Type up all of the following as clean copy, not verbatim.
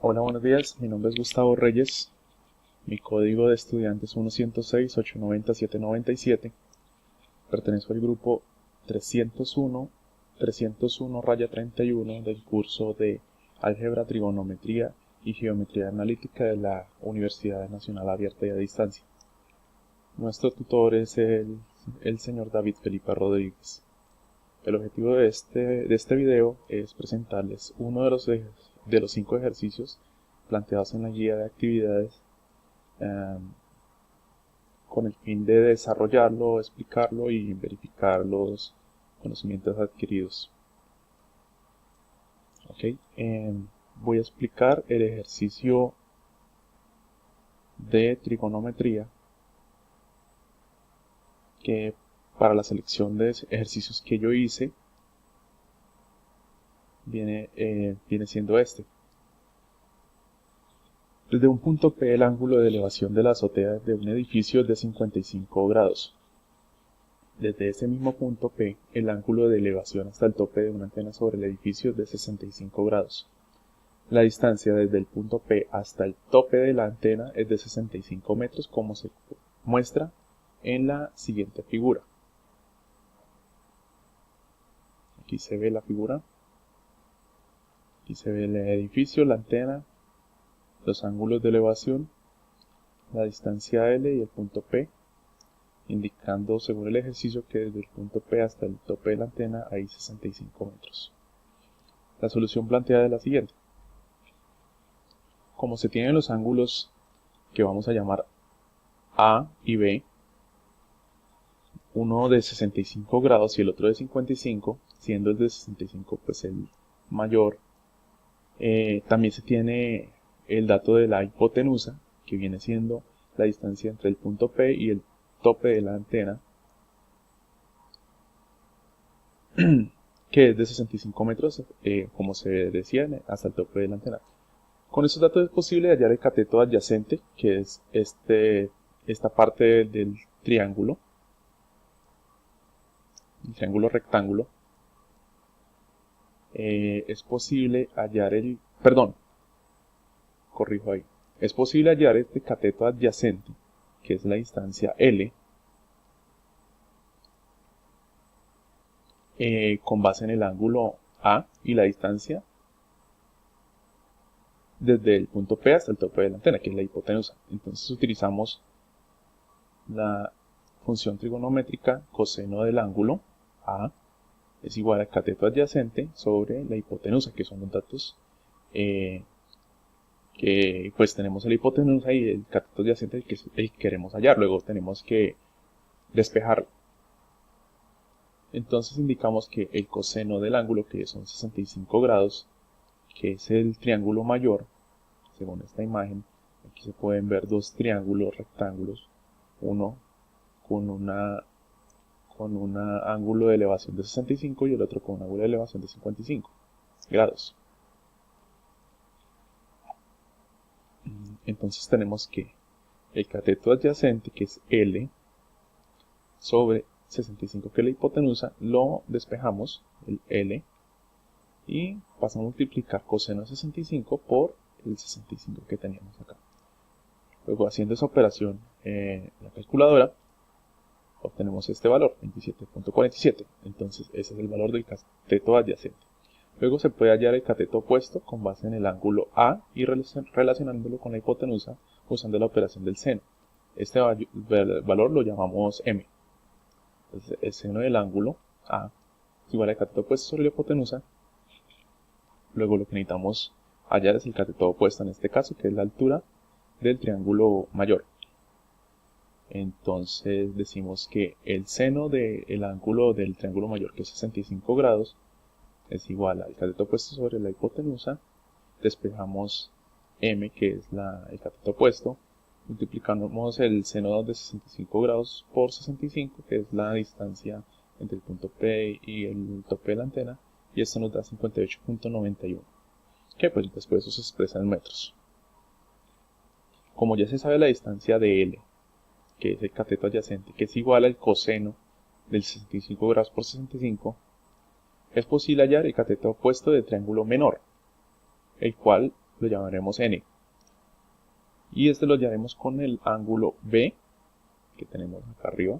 Hola, buenos días. Mi nombre es Gustavo Reyes. Mi código de estudiante es 106-890-797. Pertenezco al grupo 301-301-31 del curso de Álgebra, Trigonometría y Geometría Analítica de la Universidad Nacional Abierta y a Distancia. Nuestro tutor es el señor David Felipe Rodríguez. El objetivo de este video es presentarles uno de los 5 ejercicios planteados en la guía de actividades con el fin de desarrollarlo, explicarlo y verificar los conocimientos adquiridos. Voy a explicar el ejercicio de trigonometría que para la selección de ejercicios que yo hice viene siendo este. Desde un punto P, el ángulo de elevación de la azotea de un edificio es de 55 grados. Desde ese mismo punto P, el ángulo de elevación hasta el tope de una antena sobre el edificio es de 65 grados. La distancia desde el punto P hasta el tope de la antena es de 65 metros, como se muestra en la siguiente figura. Aquí se ve la figura. Aquí se ve el edificio, la antena, los ángulos de elevación, la distancia L y el punto P, indicando según el ejercicio que desde el punto P hasta el tope de la antena hay 65 metros. La solución planteada es la siguiente. Como se tienen los ángulos que vamos a llamar A y B, uno de 65 grados y el otro de 55, siendo el de 65 pues el mayor, también se tiene el dato de la hipotenusa, que viene siendo la distancia entre el punto P y el tope de la antena, que es de 65 metros, como se decía, hasta el tope de la antena. Con estos datos es posible hallar el cateto adyacente, que es esta parte del triángulo, el triángulo rectángulo. Es posible hallar es posible hallar este cateto adyacente, que es la distancia L, con base en el ángulo A y la distancia desde el punto P hasta el tope de la antena, que es la hipotenusa. Entonces utilizamos la función trigonométrica coseno del ángulo A es igual al cateto adyacente sobre la hipotenusa, que son los datos que pues tenemos la hipotenusa y el cateto adyacente que queremos hallar. Luego tenemos que despejarlo. Entonces indicamos que el coseno del ángulo, que son 65 grados, que es el triángulo mayor, según esta imagen, aquí se pueden ver dos triángulos rectángulos, uno con un ángulo de elevación de 65 y el otro con un ángulo de elevación de 55 grados. Entonces tenemos que el cateto adyacente, que es L, sobre 65, que es la hipotenusa, lo despejamos, el L, y pasamos a multiplicar coseno de 65 por el 65 que teníamos acá. Luego, haciendo esa operación en la calculadora, obtenemos este valor, 27.47. Entonces ese es el valor del cateto adyacente. Luego se puede hallar el cateto opuesto con base en el ángulo A y relacionándolo con la hipotenusa usando la operación del seno. Este valor lo llamamos M. Entonces el seno del ángulo A es igual al cateto opuesto sobre la hipotenusa. Luego lo que necesitamos hallar es el cateto opuesto en este caso, que es la altura del triángulo mayor. Entonces decimos que el seno del ángulo del triángulo mayor, que es 65 grados, es igual al cateto opuesto sobre la hipotenusa. Despejamos M, que es el cateto opuesto, multiplicamos el seno de 65 grados por 65, que es la distancia entre el punto P y el tope de la antena, y esto nos da 58.91, que pues después eso se expresa en metros. Como ya se sabe la distancia de L, que es el cateto adyacente, que es igual al coseno del 65 grados por 65, es posible hallar el cateto opuesto del triángulo menor, el cual lo llamaremos n. Y este lo hallaremos con el ángulo B que tenemos acá arriba.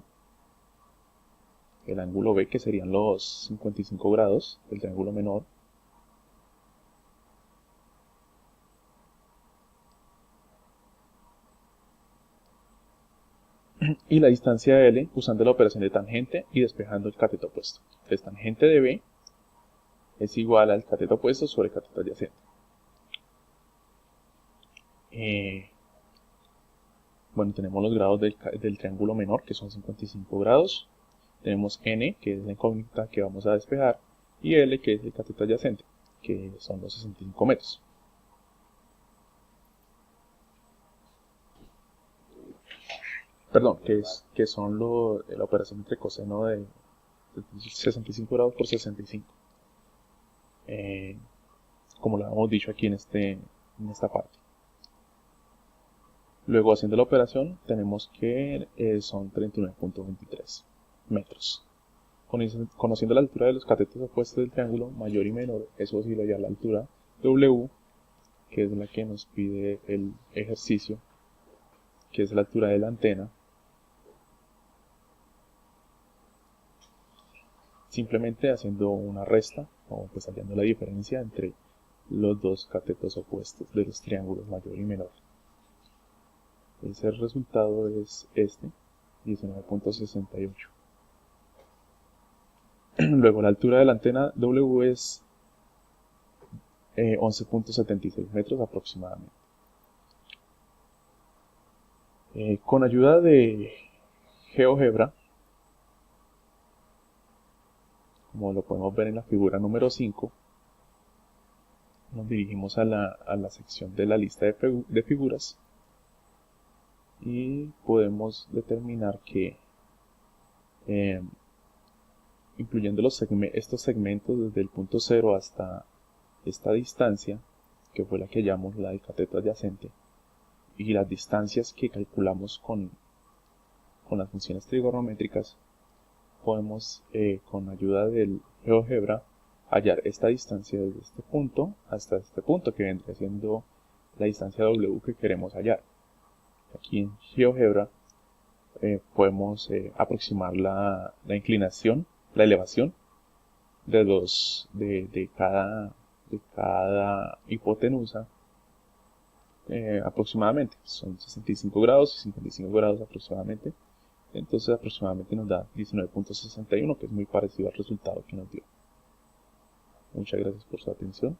El ángulo B, que serían los 55 grados del triángulo menor. Y la distancia L usando la operación de tangente y despejando el cateto opuesto. Entonces, tangente de B es igual al cateto opuesto sobre cateto adyacente. Bueno, tenemos los grados del triángulo menor, que son 55 grados. Tenemos N, que es la incógnita que vamos a despejar, y L, que es el cateto adyacente, que son los 65 metros. Perdón, que son la operación entre coseno de 65 grados por 65. Como lo hemos dicho aquí en esta parte. Luego, haciendo la operación, tenemos que son 39.23 metros. Conociendo la altura de los catetos opuestos del triángulo, mayor y menor, eso sí lo ya la altura W, que es la que nos pide el ejercicio, que es la altura de la antena. Simplemente haciendo una resta, o pues hallando la diferencia entre los dos catetos opuestos de los triángulos mayor y menor. Ese resultado es este, 19.68. Luego la altura de la antena W es 11.76 metros aproximadamente. Con ayuda de GeoGebra, como lo podemos ver en la figura número 5, nos dirigimos a la sección de la lista de figuras y podemos determinar que incluyendo estos segmentos desde el punto 0 hasta esta distancia, que fue la que llamamos la del cateto adyacente, y las distancias que calculamos con las funciones trigonométricas, podemos con ayuda del GeoGebra hallar esta distancia desde este punto hasta este punto, que vendría siendo la distancia W que queremos hallar. Aquí en GeoGebra podemos aproximar la inclinación, la elevación de cada hipotenusa aproximadamente. Son 65 grados y 55 grados aproximadamente. Entonces aproximadamente nos da 19.61, que es muy parecido al resultado que nos dio. Muchas gracias por su atención.